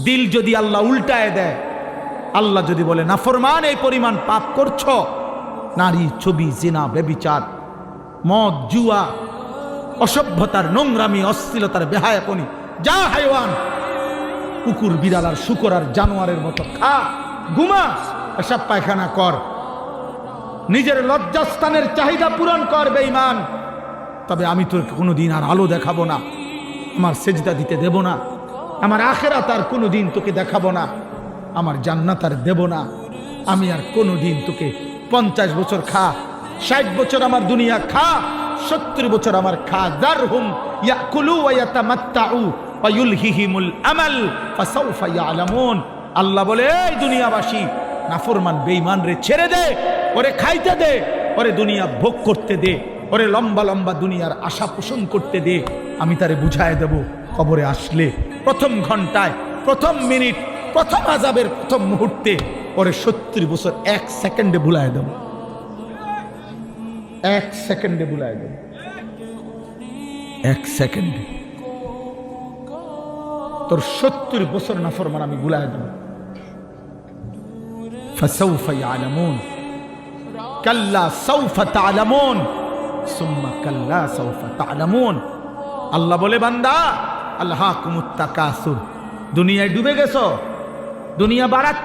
দিল যদি আল্লাহ উল্টায় দেয়, আল্লাহ যদি বলে নাফরমান এই পরিমাণ পাপ করছো, নারী, ছবি, জিনা, ব্যভিচার, মদ, জুয়া, অসভ্যতার, নোংরামি, অশ্লীলতার, বেহায়াপনি, যা হাইওয়ান, কুকুর, বিড়াল আর শুকর আর জানোয়ারের মতো খা, ঘুমা, পেশাব পায়খানা কর, নিজের লজ্জাস্থানের চাহিদা পূরণ কর বেঈমান, তবে আমি তোর কোনোদিন আর আলো দেখাবো না, আমার সেজদা দিতে দেব না, আমার আখিরাত আর কোনোদিন তোকে দেখাবো না, আমার জান্নাত আর দেব না, আমি আর কোনোদিন তোকে 50 বছর খা, 60 বছর আমার দুনিয়া খা, 70 বছর আমার খা, যারহুম ইয়াকুলু ওয়া ইয়াতামাত্তাউ ওয়া ইউলহিহিমুল আমাল ফাসাউফা ইয়ালামুন। আল্লাহ বলে, এই দুনিয়াবাসী, নাফরমান বেঈমান রে ছেড়ে দে, ওরে খাইতে দে, ওরে দুনিয়া ভোগ করতে দে, ওরে লম্বা লম্বা দুনিয়ার আশা পোষণ করতে দে, আমি তারে বুঝায় দেব কবরে আসলে প্রথম ঘন্টায়, প্রথম মিনিট, প্রথম আযাবের প্রথম মুহূর্তে ওরে 70 বছর 1 সেকেন্ডে ভুলায় দেব, 1 সেকেন্ডে ভুলায় দেব, 1 সেকেন্ডে তোর 70 বছর নাফরমান আমি ভুলায় দেব। ফাসাউফা ইয়ালামুন কাল্লা সাউফা তা'লামুন সুম্মা কাল্লা সাউফা তা'লামুন। আল্লাহ বলে, বান্দা, আল্লাহাকুমুত তাকাসুর, দুনিয়ায় ডুবে গেছো, দুনিয়া বাড়াচ্ছ।